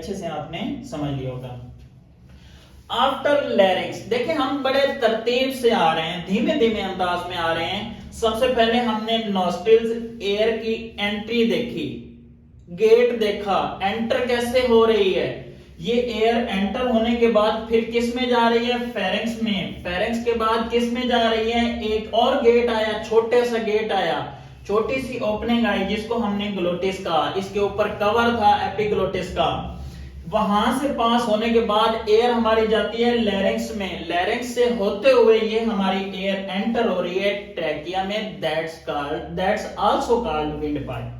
अच्छे से आपने समझ लिया होगा। आफ्टर लैरिंग्स, देखिए हम बड़े तरतीब से आ रहे हैं, धीमे धीमे अंदाज में आ रहे हैं। सबसे पहले हमने नॉस्ट्रिल्स एयर की एंट्री देखी, गेट देखा, एंटर कैसे हो रही है। ये एयर एंटर होने के बाद फिर किस में जा रही है, फेरिंग्स में। फेरिंग्स के बाद किस में जा रही है, एक और गेट आया, छोटे सा गेट आया, छोटी सी ओपनिंग आई जिसको हमने ग्लोटिस कहा। इसके ऊपर कवर था एपिग्लोटिस का। वहां से पास होने के बाद एयर हमारी जाती है लैरिंग्स में। लैरिंग्स से होते हुए ये हमारी एयर एंटर हो रही है ट्रैकिया में। That's also called wind pipe.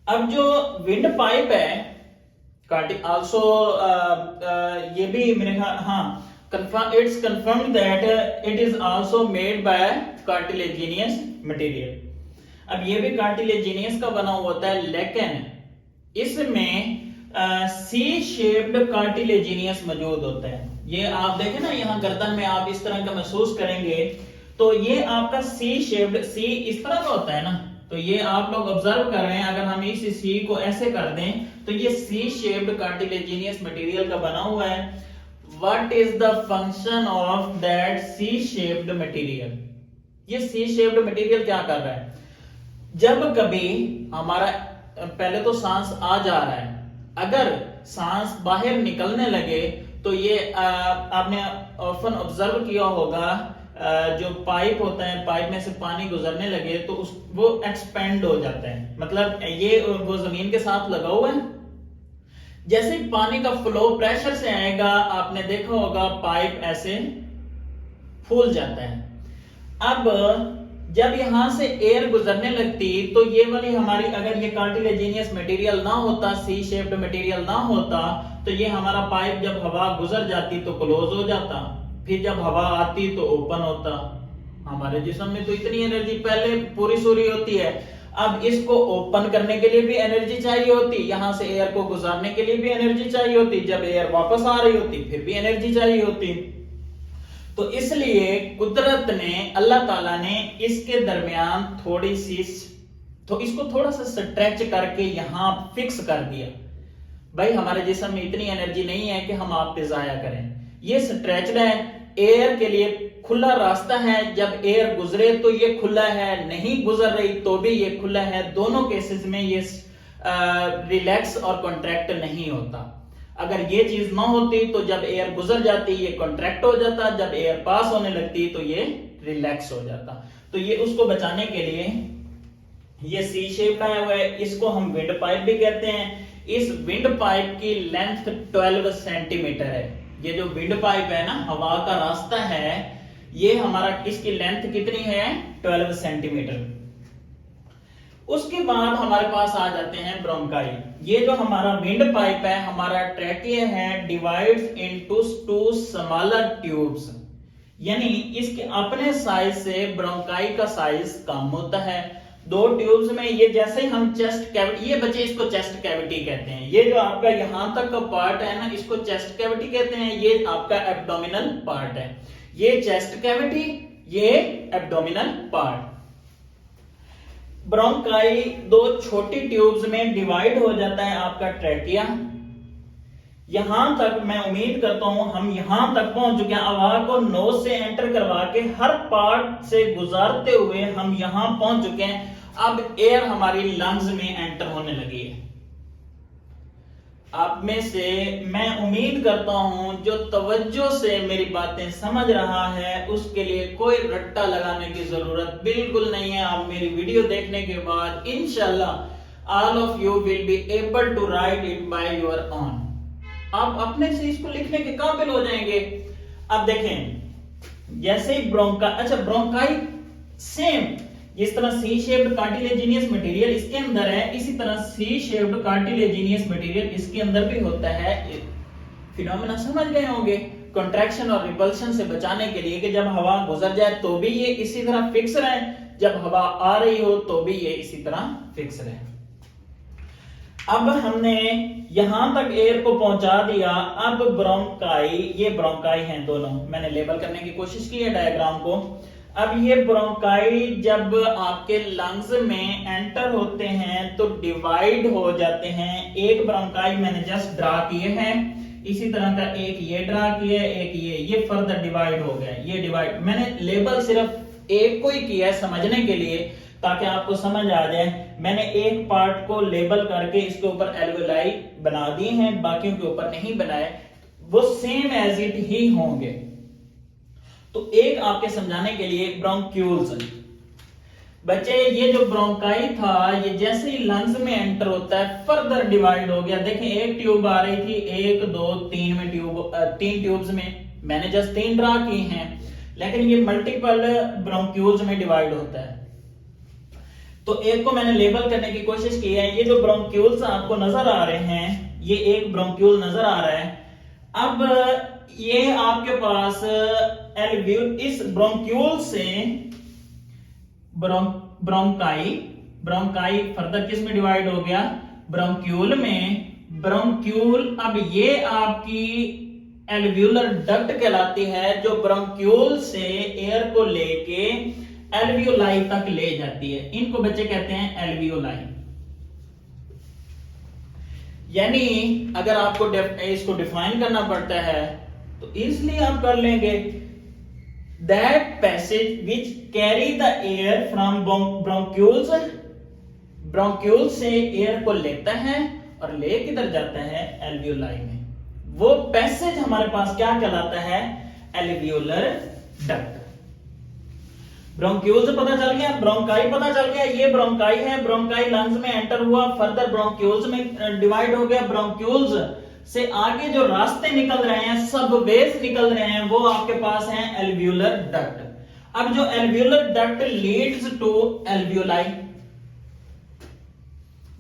अब जो विंड पाइप है आल्सो ये भी मेरे ख्याल, हाँ, it's confirmed that it is also made by cartilaginous material. अब ये भी कार्टिलेजिनियस का बना हुआ होता है, लेकिन इसमें सी शेप्ड कार्टिलेजिनियस मौजूद होता है। ये आप देखें ना, यहाँ गर्दन में आप इस तरह का महसूस करेंगे तो ये आपका सी शेप्ड, सी इस तरह का होता है ना, तो ये आप लोग ऑब्जर्व कर रहे हैं। अगर हम इस सी को ऐसे कर दें तो ये सी शेप्ड कार्टिलेजिनियस मटेरियल का बना हुआ है। What is the function of that C shaped material? ये सी शेप्ड मटेरियल क्या कर रहा है? जब कभी हमारा पहले तो सांस आ जा रहा है, अगर सांस बाहर निकलने लगे तो ये आपने ऑफन ऑब्जर्व किया होगा, जो पाइप होता है, पाइप में से पानी गुजरने लगे तो वो एक्सपेंड हो जाता है। मतलब ये वो जमीन के साथ लगा हुआ है। जैसे पानी का फ्लो प्रेशर से आएगा, आपने देखा होगा पाइप ऐसे फूल जाता है। अब जब यहां से एयर गुजरने लगती तो ये वाली हमारी, अगर ये कार्टिलेजिनियस मटेरियल ना होता, सी शेप्ड मटेरियल ना होता, तो ये हमारा पाइप जब हवा गुजर जाती तो क्लोज हो जाता, फिर जब हवा आती तो ओपन होता। हमारे जिस्म में तो इतनी एनर्जी पहले पूरी सूरी होती है, अब इसको ओपन करने के लिए भी एनर्जी चाहिए होती, यहां से एयर को गुजारने के लिए भी एनर्जी चाहिए होती, जब एयर वापस आ रही होती फिर भी एनर्जी चाहिए होती। तो इसलिए कुदरत ने, अल्लाह ताला ने इसके दरमियान थोड़ी सी, तो इसको थोड़ा सा स्ट्रेच करके यहां फिक्स कर दिया। भाई हमारे जिस्म में इतनी एनर्जी नहीं है कि हम आप पे जाया करें। ये स्ट्रेच्ड है, एयर के लिए खुला रास्ता है। जब एयर गुजरे तो ये खुला है, नहीं गुजर रही तो भी ये खुला है। दोनों केसेस में ये रिलैक्स और कॉन्ट्रैक्ट नहीं होता। अगर ये चीज ना होती तो जब एयर गुजर जाती ये कॉन्ट्रैक्ट हो जाता, जब एयर पास होने लगती तो ये रिलैक्स हो जाता। तो ये उसको बचाने के लिए ये सी शेप आया हुआ है, इसको हम विंड पाइप भी कहते हैं। इस विंड पाइप की लेंथ 12 सेंटीमीटर है। ये जो विंड पाइप है ना, हवा का रास्ता है, ये हमारा, इसकी लेंथ कितनी है, 12 सेंटीमीटर। उसके बाद हमारे पास आ जाते हैं ब्रोंकाई। ये जो हमारा विंड पाइप है, हमारा ट्रैकिया है, डिवाइड्स इनटू 2 स्मॉलर ट्यूब्स, यानी इसके अपने साइज से ब्रोंकाई का साइज कम होता है। 2 ट्यूब्स में, ये जैसे हम चेस्ट कैविटी, ये बच्चे इसको चेस्ट कैविटी कहते हैं। ये जो आपका यहां तक का पार्ट है ना, इसको चेस्ट कैविटी कहते हैं। ये आपका एब्डोमिनल पार्ट है, ये चेस्ट कैविटी, ये एब्डोमिनल पार्ट। ब्रोंकाई 2 छोटी ट्यूब्स में डिवाइड हो जाता है आपका ट्रैकिया। यहां तक मैं उम्मीद करता हूं हम यहां तक पहुंच चुके हैं। हवा को नोज से एंटर करवा के हर पार्ट से गुजारते हुए हम यहां पहुंच चुके हैं। अब एयर हमारी लंग्स में एंटर होने लगी है। आप में से मैं उम्मीद करता हूं जो तवज्जो से मेरी बातें समझ रहा है, उसके लिए कोई रट्टा लगाने की जरूरत बिल्कुल नहीं है। आप मेरी वीडियो देखने के बाद इंशाल्लाह all of you will be able to write it by your own. आप अपने से इसको लिखने के काबिल हो जाएंगे। अब देखें, जैसे ही ब्रोंकाई सेम, जिस तरह सी शेप्ड कार्टिलेजिनियस मटेरियल इसके अंदर है, इसी तरह सी शेप्ड कार्टिलेजिनियस मटेरियल इसके अंदर भी होता है। फिनोमेना समझ गए होंगे, कॉन्ट्रैक्शन और रिपल्शन से बचाने के लिए कि जब हवा गुजर जाए तो भी ये इसी तरह फिक्स रहे, जब हवा आ रही हो तो भी ये इसी तरह फिक्स रहे। अब हमने यहां तक एयर को पहुंचा दिया। अब ब्रोंकाई, ये ब्रोंकाई हैं दोनों, मैंने लेबल करने की कोशिश की है डायग्राम को। अब ये ब्रोंकाई जब आपके लंग्स में एंटर होते हैं तो डिवाइड हो जाते हैं। एक ब्रोंकाई मैंने जस्ट ड्रा किए हैं, इसी तरह का एक ये ड्रा किया, एक ये फर्दर डिवाइड हो गया। ये डिवाइड मैंने लेबल सिर्फ एक को ही किया है समझने के लिए, ताकि आपको समझ आ जाए। मैंने एक पार्ट को लेबल करके इसके ऊपर एल्वेलाई बना दिए हैं, बाकियों के ऊपर नहीं बनाए, वो सेम एज इट ही होंगे। तो एक आपके समझाने के लिए ब्रोंक्यूल्स। बच्चे ये जो ब्रोंकाई था ये जैसे ही लंग्स में एंटर होता है फर्दर डिवाइड हो गया। देखें एक ट्यूब आ रही थी, 1 2 3 में तीन ट्यूब्स में मैंने जस्ट 3 ड्रा की हैं, लेकिन ये मल्टीपल ब्रोंक्यूल्स में डिवाइड होता है। तो एक को मैंने लेबल करने की कोशिश की है। ये जो ब्रोंक्यूल्स आपको नजर आ रहे हैं, ये एक ब्रोंक्यूल नजर आ रहा है। अब ये आपके पास इस ब्रोंक्यूल से ब्रोंकाई फर्दर किस में डिवाइड हो गया? ब्रोंक्यूल में। ब्रोंक्यूल, अब ये आपकी एल्वियोलर डक्ट कहलाती है, जो ब्रोंक्यूल से एयर को लेके एल्वियोलाई तक ले जाती है। इनको बच्चे कहते हैं एल्वियोलाई। यानी अगर आपको इसको डिफाइन करना पड़ता है तो इसलिए आप कर लेंगे that passage which carry the air from bronchioles से एयर को लेता है और ले किधर जाता है? एल्वियोलाई में। वो पैसेज हमारे पास क्या कहलाता है? Alveolar duct. ब्रोंक्यूल से पता चल गया, ब्रोंकाई पता चल गया, ये ब्रोंकाई है। ब्रोंकाई लंग्स में एंटर हुआ, फर्दर ब्रोंक्यूल्स में डिवाइड हो गया। ब्रोंक्यूल्स से आगे जो रास्ते निकल रहे हैं, सब वेज निकल रहे हैं, वो आपके पास हैं एल्वियोलर डक्ट। अब जो alveolar duct leads to alveoli,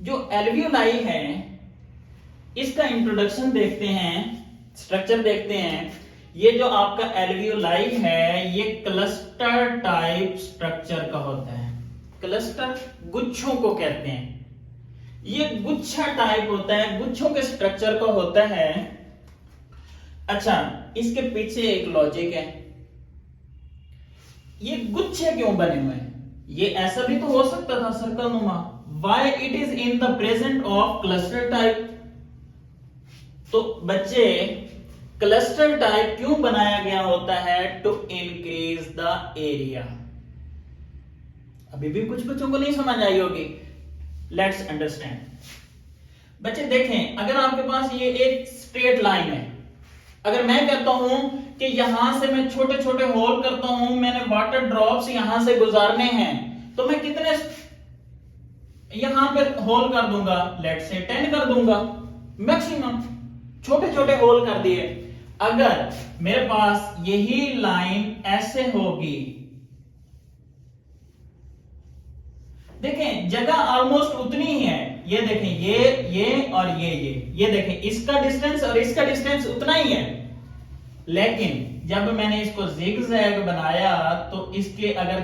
जो एल्वियोलाई है इसका इंट्रोडक्शन देखते हैं, स्ट्रक्चर देखते हैं। ये जो आपका एल्वियोलाई है ये क्लस्टर टाइप स्ट्रक्चर का होता है। क्लस्टर गुच्छों को कहते हैं, ये गुच्छा टाइप होता है, गुच्छों के स्ट्रक्चर का होता है। अच्छा, इसके पीछे एक लॉजिक है, ये गुच्छे क्यों बने हुए हैं? ये ऐसा भी तो हो सकता था सर्कल नुमा। Why it is in the present of cluster type? तो बच्चे क्लस्टर टाइप क्यों बनाया गया होता है? To increase the area. अभी भी कुछ बच्चों को नहीं समझ आई होगी, लेट्स अंडरस्टैंड। बच्चे देखें, अगर आपके पास ये एक स्ट्रेट लाइन है, अगर मैं कहता हूं कि यहां से मैं छोटे छोटे होल करता हूं, मैंने वाटर ड्रॉप्स यहां से गुजारने हैं, तो मैं कितने यहां पे होल कर दूंगा? लेट्स से 10 कर दूंगा मैक्सिमम, छोटे छोटे होल कर दिए। अगर मेरे पास यही लाइन ऐसे होगी, देखें जगह ऑलमोस्ट उतनी ही है। ये देखें, ये और ये देखें, इसका डिस्टेंस और इसका डिस्टेंस उतना ही है। लेकिन जब मैंने इसको जिगजैग बनाया तो इसके अगर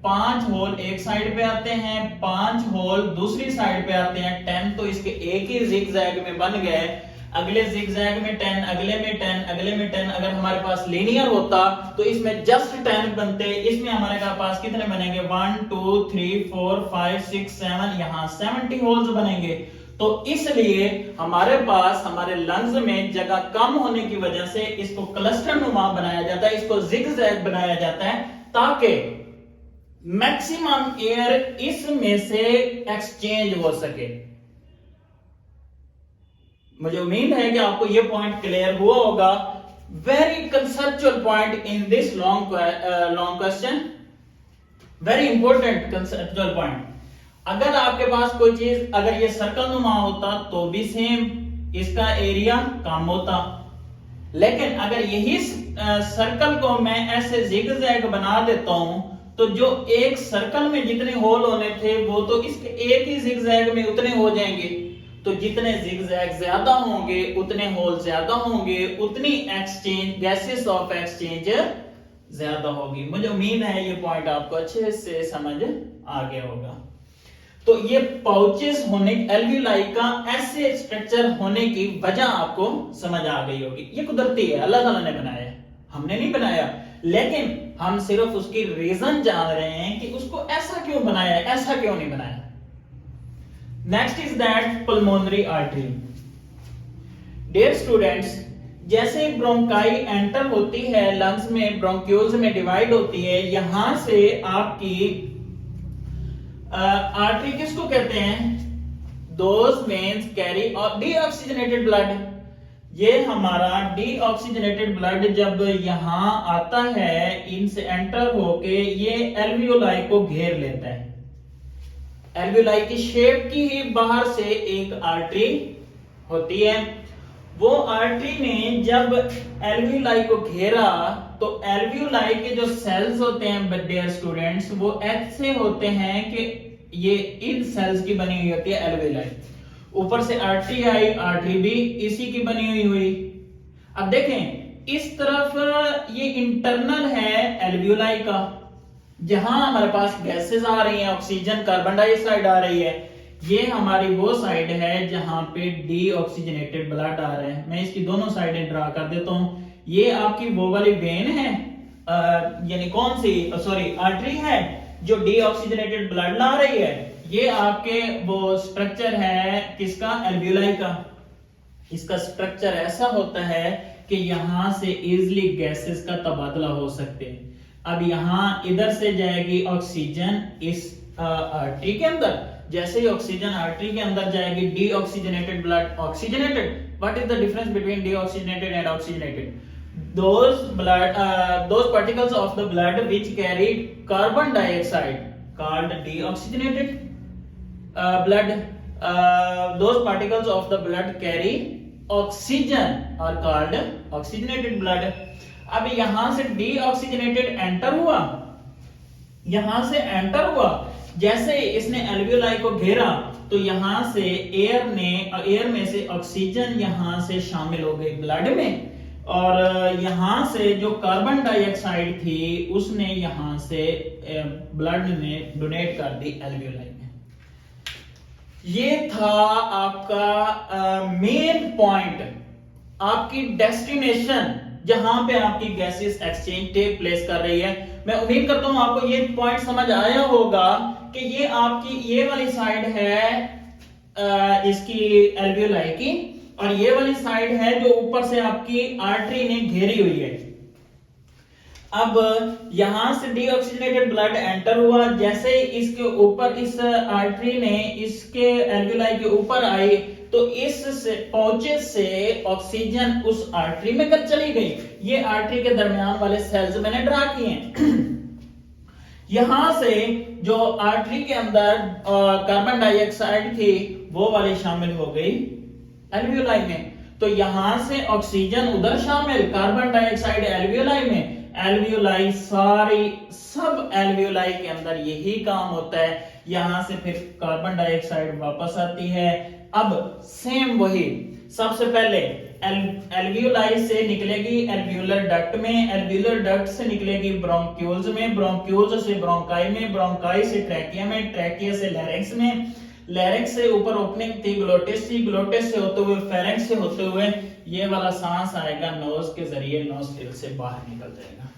5 होल एक साइड पे आते हैं, 5 होल दूसरी साइड पे आते हैं, 10 तो इसके एक ही जिगजैग में बन गए। अगले जिगजैग में 10, अगले में 10, अगले में 10। अगर हमारे पास लीनियर होता तो इसमें जस्ट 10 बनते, इसमें हमारे पास कितने बनेंगे? 1 2 3 4 5 6 7, यहां 70 होल्स बनेंगे। तो इसलिए हमारे पास हमारे लंग्स में जगह कम होने की वजह से इसको क्लस्टर नुमा बनाया जाता है, इसको जिगजैग बनाया जाता है, ताकि मैक्सिमम एयर इसमें से एक्सचेंज हो सके। मुझे उम्मीद है कि आपको यह पॉइंट क्लियर हुआ होगा। Very conceptual point in this long question, very important conceptual point. अगर आपके पास कोई चीज, अगर ये सर्कल नुमा होता तो भी सेम इसका एरिया कम होता, लेकिन अगर यही सर्कल को मैं ऐसे जिगजैग बना देता हूं तो जो एक सर्कल में जितने होल होने थे वो तो इसके एक ही जिगजैग में उतने हो जाएंगे। तो जितने जिगजैग ज्यादा होंगे उतने होल ज्यादा होंगे, उतनी एक्सचेंज, गैसेस ऑफ एक्सचेंज ज्यादा होगी। मुझे उम्मीद है ये पॉइंट आपको अच्छे से समझ आ गया होगा। तो ये पाउचेस होने, एल्वियोलाई का ऐसे स्ट्रक्चर होने की वजह आपको समझ आ गई होगी। ये कुदरती है, अल्लाह ताला ने बनाया है, हमने नहीं बनाया। लेकिन हम सिर्फ उसकी रीजन जान रहे हैं कि उसको ऐसा क्यों बनाया, ऐसा क्यों नहीं बनाया। Next is that pulmonary artery. Dear students, जैसे ब्रोंकाई एंटर होती है लंग्स में, ब्रोंक्यूल्स में डिवाइड होती है, यहां से आपकी आर्टरी किसको कहते हैं? Those veins carry deoxygenated blood. ये हमारा डीऑक्सीजनेटेड ब्लड जब यहां आता है, इनसे एंटर होके ये एल्वियोलाई को घेर लेता है। एल्वियोलाई की शेप की ही बाहर से एक आर्टरी होती है। वो आर्टरी ने जब एल्वियोलाई को घेरा तो एल्वियोलाई के जो सेल्स होते हैं डियर स्टूडेंट्स, वो ऐसे होते हैं कि ये इन सेल्स की बनी हुई होती है एल्वियोलाई। ऊपर से आर्टरी आई, आर्टरी भी इसी की बनी हुई। अब देखें इस तरफ ये इंटरनल है एल्वियोलाई का, जहां हमारे पास गैसेस आ रही हैं, ऑक्सीजन कार्बन डाइऑक्साइड आ रही है। ये हमारी वो साइड है जहां पे डीऑक्सीजनेटेड ब्लड आ रहा है। मैं इसकी दोनों साइडें ड्रा कर देता हूं। ये आपकी वो वाली वेन है, यानी कौन सी, सॉरी आर्टरी है जो डीऑक्सीजनेटेड ब्लड ला रही है। ये आपके वो स्ट्रक्चर है किसका? एल्वियोलाई का। इसका स्ट्रक्चर ऐसा होता है कि यहां से इजिली गैसेस का तबादला हो सकते हैं। अब यहां इधर से जाएगी ऑक्सीजन इस आर्टरी के अंदर। जैसे ही ऑक्सीजन आर्टरी के अंदर जाएगी, deoxygenated blood oxygenated. What is the difference between deoxygenated and oxygenated? those particles of the blood which carry carbon dioxide called deoxygenated blood. Those particles of the blood carry oxygen are called oxygenated blood. अब यहां से deoxygenated enter हुआ, यहां से enter हुआ, जैसे इसने alveoli को घेरा तो यहां से एयर में से ऑक्सीजन यहां से शामिल हो गई ब्लड में, और यहां से जो कार्बन डाइऑक्साइड थी उसने यहां से ब्लड में डोनेट कर दी एल्वियोलाई में। ये था आपका मेन पॉइंट, आपकी डेस्टिनेशन जहां पे आपकी गैसेस एक्सचेंज टेक प्लेस कर रही है। मैं उम्मीद करता हूं आपको ये पॉइंट समझ आया होगा कि ये आपकी ये वाली साइड है इसकी एल्वियोलाई की, और ये वाली साइड है जो ऊपर से आपकी आर्टरी ने घेरी हुई है। अब यहां से डीऑक्सीजनेटेड ब्लड एंटर हुआ, जैसे ही इसके ऊपर इस आर्टरी ने इसके एल्वियोलाई के ऊपर आई तो इस पहुंचे से ऑक्सीजन उस आर्टरी में कब चली गई। ये आर्टरी के दरमियान वाले सेल्स मैंने ड्रा किए हैं। यहां से जो आर्टरी के अंदर कार्बन डाइऑक्साइड थी वो वाली शामिल हो गई एल्वियोलाई में, तो यहां से ऑक्सीजन उधर शामिल, कार्बन डाइऑक्साइड एल्वियोलाई में। एल्वियोलाई सारी सब एल्वियोलाई के अंदर यही काम होता है। यहां से फिर कार्बन डाइऑक्साइड वापस आती है। अब सेम वही, सबसे पहले एल्वियोलाई से निकलेगी एल्वियोलर डक्ट में, एल्वियोलर डक्ट से निकलेगी ब्रोंक्यूल्स में, ब्रोंक्यूल्स से ब्रोंकाई में, ब्रोंकाई से ट्रैकिया में, ट्रैकिया से लैरिंक्स में, लैरिंक्स से ऊपर ओपनिंग थी ग्लोटिस थी, ग्लोटिस से होते हुए फेरिंक्स से होते हुए ये वाला सांस आएगा नोज के जरिए, नोस्ट्रिल से बाहर निकल जाएगा।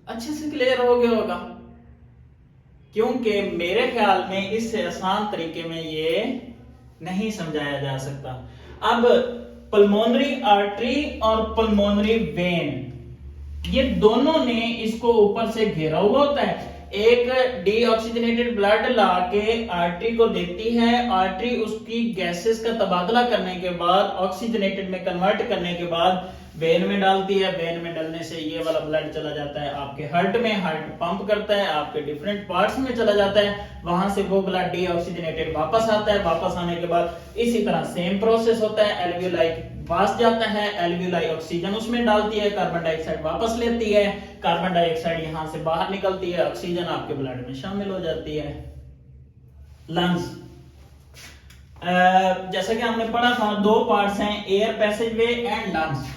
अच्छे से क्लियर हो गया होगा, क्योंकि मेरे ख्याल में इससे आसान तरीके में ये नहीं समझाया जा सकता। अब पल्मोनरी आर्टरी और पल्मोनरी वेन ये दोनों ने इसको ऊपर से घेरा हुआ होता है। एक डीऑक्सीजनेटेड ब्लड लाके आर्टरी को देती है, आर्टरी उसकी गैसेस का तबादला करने के बाद ऑक्सीजनेटेड में कन्वर्ट करने के बाद वेन में डालती है। वेन में डालने से ये वाला ब्लड चला जाता है आपके हार्ट में, हार्ट पंप करता है, आपके डिफरेंट पार्ट्स में चला जाता है, वहां से वो ब्लड डीऑक्सीजनेटेड वापस आता है। वापस आने के बाद इसी तरह सेम प्रोसेस होता है, एल्वियोलाई पास जाता है, एल्वियोलाई ऑक्सीजन उसमें डालती है, कार्बन डाइऑक्साइड वापस लेती है, कार्बन डाइऑक्साइड यहां से बाहर निकलती है, ऑक्सीजन आपके ब्लड में शामिल हो जाती है। लंग्स, जैसा कि हमने पढ़ा था दो पार्ट्स हैं, एयर पैसेजवे एंड लंग्स।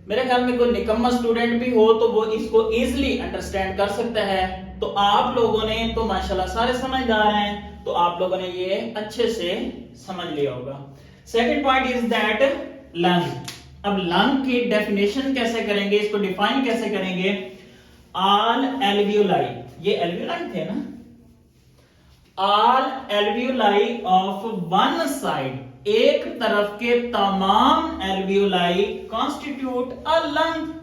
मेरे ख्याल में कोई निकम्मा स्टूडेंट भी हो तो वो इसको इजीली अंडरस्टैंड कर सकता है। तो आप लोगों ने तो माशाल्लाह सारे समझदार हैं, तो आप लोगों ने ये अच्छे से समझ लिया होगा। Second point is that lung. अब लंग की डेफिनेशन कैसे करेंगे, इसको डिफाइन कैसे करेंगे? ऑल एल्वियोलाई, ये एल्वियोलाई थे ना, all alveoli of one side, एक तरफ के तमाम एल्वियोलाई कॉन्स्टिट्यूट अ लंग।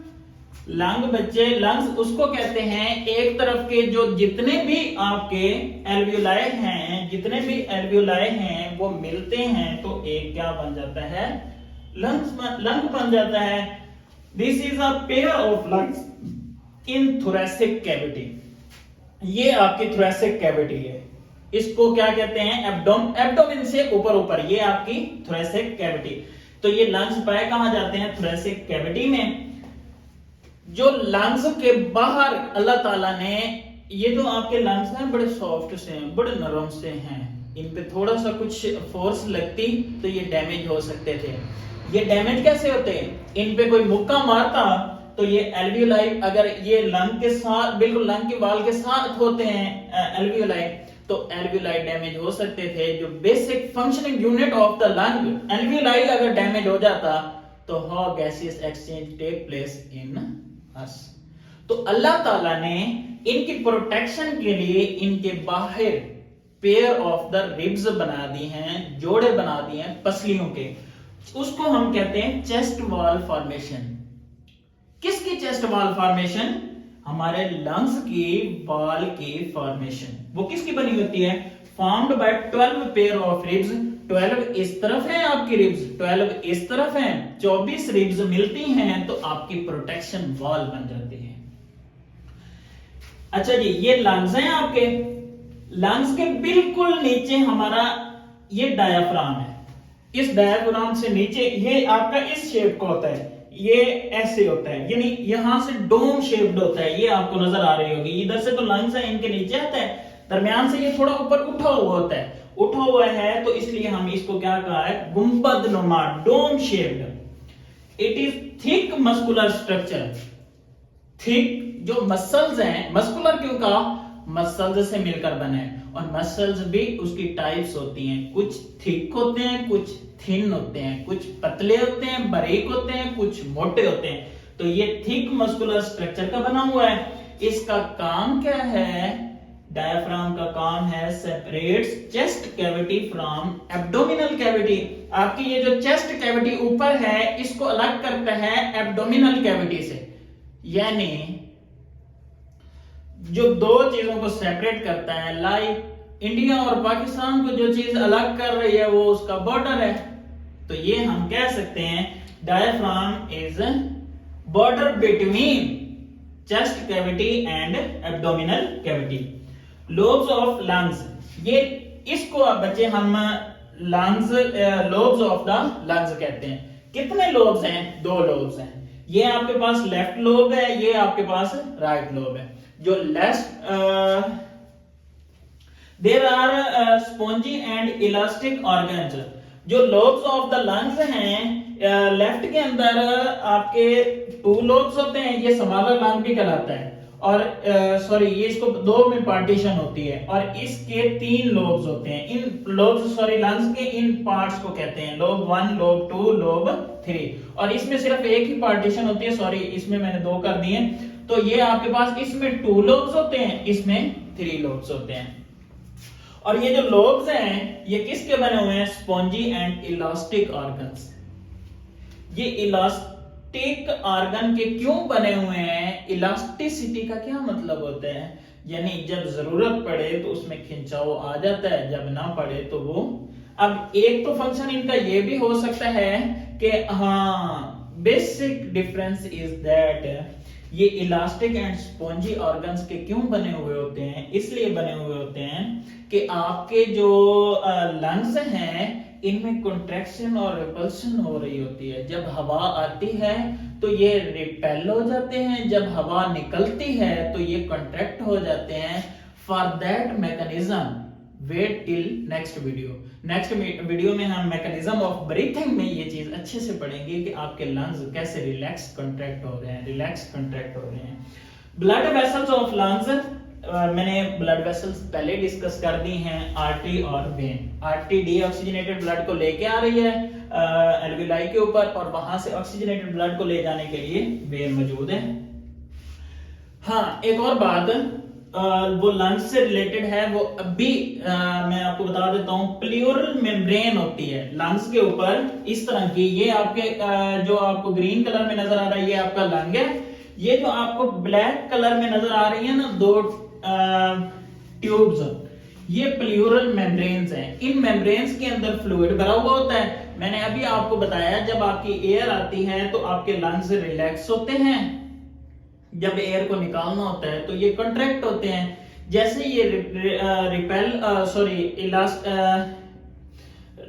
लंग बच्चे, लंग्स उसको कहते हैं एक तरफ के जो जितने भी आपके एल्वियोलाई हैं, जितने भी एल्वियोलाई हैं वो मिलते हैं तो एक क्या बन जाता है? लंग बन जाता है। This is a pair of lungs in thoracic cavity, ये आपकी थोरेसिक कैविटी है, इसको क्या कहते हैं? एब्डोमेन से ऊपर ऊपर, ये आपकी थोरेसिक कैविटी। तो ये लंग्स पाए कहां जाते हैं? थोरेसिक कैविटी में। जो लंग्स के बाहर अल्लाह ताला ने, ये जो आपके लंग्स हैं बड़े सॉफ्ट से हैं, बड़े नरम से हैं, इन पे थोड़ा सा कुछ फोर्स लगती तो ये डैमेज हो सकते थे। ये डैमेज कैसे होते हैं? इन पे कोई मुक्का मारता तो ये एल्वियोलाई, अगर ये लंग के साथ, बिल्कुल लंग के वाल के साथ होते हैं एल्वियोलाई, तो एल्वियोलाई डैमेज हो सकते थे। जो basic functioning unit of the lung, alveoli अगर डैमेज हो जाता तो how gases exchange take place in us. तो अल्लाह ताला ने इनकी प्रोटेक्शन के लिए इनके बाहर पेयर ऑफ द रिब्स बना दी हैं, जोड़े बना दिए हैं पसलियों के, उसको हम कहते हैं चेस्ट वॉल फॉर्मेशन। किसकी चेस्ट वॉल फॉर्मेशन? हमारे लंग्स की वॉल की फॉर्मेशन। वो किसकी बनी होती है? Formed by 12 pair of ribs. 12 इस तरफ है आपकी रिब्स, 12 इस तरफ है, 24 रिब्स मिलती हैं तो आपकी प्रोटेक्शन वॉल बन जाती है। अच्छा जी, ये लंग्स हैं आपके। लंग्स के बिल्कुल नीचे हमारा ये डायाफ्राम है। इस डायाफ्राम से नीचे ये आपका इस शेप का होता है, ये ऐसे होता है, यानी यहां से डोम शेप्ड होता है, ये आपको नजर आ रही होगी। इधर से तो लंग्स है, इनके नीचे आता है, दरमियान से ये थोड़ा ऊपर उठा हुआ होता है, उठा हुआ है तो इसलिए हम इसको क्या कहा है? गुंबद नुमा, dome shaped. It is thick muscular structure. Thick जो मसल्स हैं, मस्कुलर क्यों कहा? मसल्स से मिलकर बने हैं, और मसल्स भी उसकी टाइप्स होती हैं, कुछ थिक होते हैं, कुछ थिन होते हैं, कुछ पतले होते हैं, बारीक होते हैं, कुछ मोटे होते हैं। तो ये थिक मस्कुलर स्ट्रक्चर का बना हुआ है। इसका काम क्या है? डायफ्राम का काम है separates chest cavity from abdominal cavity. आपकी ये जो चेस्ट कैविटी ऊपर है, इसको अलग करता है एब्डोमिनल कैविटी से। यानी जो दो चीजों को सेपरेट करता है, लाइक इंडिया और पाकिस्तान को जो चीज अलग कर रही है वो उसका बॉर्डर है। तो ये हम कह सकते हैं diaphragm is border between chest cavity and abdominal cavity. Lobes of lungs, ये इसको अब बच्चे हम lungs, lobes of the lungs कहते हैं। कितने लोब्स हैं? 2 लोब्स हैं। ये आपके पास लेफ्ट लोब है, ये आपके पास राइट लोब है। जो left, there are spongy and elastic organs. जो लोब्स ऑफ द लंग्स हैं, लेफ्ट के अंदर आपके 2 लोब्स होते हैं, ये स्मॉलर लंग भी कहलाता है, और सॉरी ये इसको 2 में पार्टीशन होती है, और इसके 3 लोब्स होते हैं। इन लोब्स, सॉरी लंग्स के इन पार्ट्स को कहते हैं लोब 1, लोब 2, लोब 3, और इसमें सिर्फ एक ही पार्टीशन होती है, सॉरी इसमें मैंने 2 कर दिए। तो ये आपके पास इसमें 2 लोब्स होते हैं, इसमें 3 लोब्स होते हैं। और ये जो लोब्स हैं ये किसके बने हुए हैं? Spongy and elastic organs. ये इलास्टिक ऑर्गन के क्यों बने हुए हैं? इलास्टिसिटी का क्या मतलब होता है? यानी जब जरूरत पड़े तो उसमें खिंचाव आ जाता है, जब ना पड़े तो वो। अब एक तो फंक्शन इनका ये भी हो सकता है कि हाँ, बेसिक डिफरेंस इज दैट ये इलास्टिक एंड स्पॉन्जी ऑर्गन्स के क्यों बने हुए होते हैं? इसलिए बने हुए होते हैं कि आपके जो लंग्स हैं इनमें कंट्रैक्शन और रिपल्शन हो रही होती है। जब हवा आती है तो ये रिपेल हो जाते हैं, जब हवा निकलती है तो ये कंट्रैक्ट हो जाते हैं। For that mechanism wait till next video. Next video में हम मैकेनिज्म ऑफ ब्रीथिंग में ये चीज अच्छे से पढ़ेंगे कि आपके लंग्स कैसे रिलैक्स कंट्रैक्ट हो रहे हैं, रिलैक्स कंट्रैक्ट हो रहे हैं। ब्लड वेसल्स ऑफ लंग्स, मैंने ब्लड वेसल्स पहले डिस्कस कर दी हैं, आर्टरी और वेन। आर्टरी डीऑक्सीजनेटेड ब्लड को लेके आ रही है, एल्विलाई के ऊपर, और वहां से ऑक्सीजनेटेड ब्लड को ले जाने के लिए वेन मौजूद है। हाँ, एक और बात वो लंग्स से रिलेटेड है, वो अभी मैं आपको बता देता हूँ। प्लूरल मेम्ब्रेन होती है लंग्स के ऊपर इस तरह की। ये आपके जो आपको ग्रीन कलर में नजर आ रहा है ये आपका लंग है। ये जो आपको ब्लैक कलर में नजर आ रही है ना दो ट्यूब्स, ये प्लूरल मेम्ब्रेन्स हैं। इन मेम्ब्रेन्स के अंदर फ्लूइड भरा हुआ होता है। मैंने अभी आपको बताया जब आपकी एयर आती है तो आपके लंग्स रिलैक्स होते हैं, जब एयर को निकालना होता है तो ये कॉन्ट्रैक्ट होते हैं। जैसे ये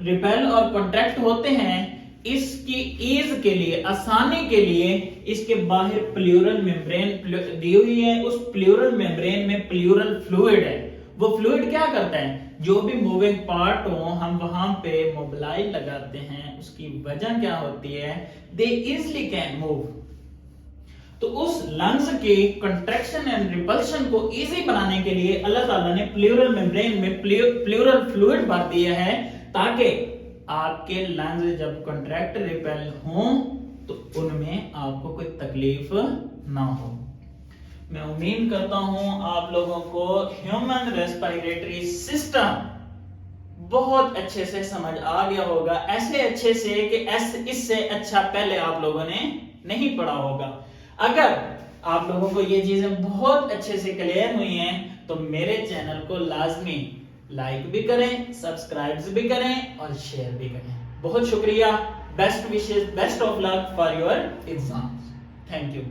रिपेल और कॉन्ट्रैक्ट होते हैं, इसकी ईज के लिए, आसानी के लिए इसके बाहर प्लूरल मेम्ब्रेन दी हुई है। उस प्लूरल मेम्ब्रेन में प्लूरल फ्लूइड है। वो फ्लूइड क्या करता है, जो भी मूविंग पार्ट हो हम वहां पे मोबिलाइज लगाते हैं। उसकी वजह क्या होती है, दे इजिली कैन मूव। तो उस लंग्स की कंट्रैक्शन एंड रिपल्शन को इजी बनाने के लिए अल्लाह ताला ने प्लूरल मेम्ब्रेन में प्लूरल फ्लूइड भर दिया है, ताकि आपके लंग्स जब कंट्रैक्ट रिपेल हों तो उनमें आपको कोई तकलीफ ना हो। मैं उम्मीद करता हूं आप लोगों को ह्यूमन रेस्पिरेटरी सिस्टम बहुत अच्छे से समझ आ गया होगा, ऐसे अच्छे से कि इससे अच्छा पहले आप लोगों ने नहीं पढ़ा होगा। अगर आप लोगों को ये चीजें बहुत अच्छे से क्लियर हुई हैं तो मेरे चैनल को लाजमी लाइक भी करें, सब्सक्राइब भी करें और शेयर भी करें। बहुत शुक्रिया। Best wishes, best of luck for your exams. Thank you.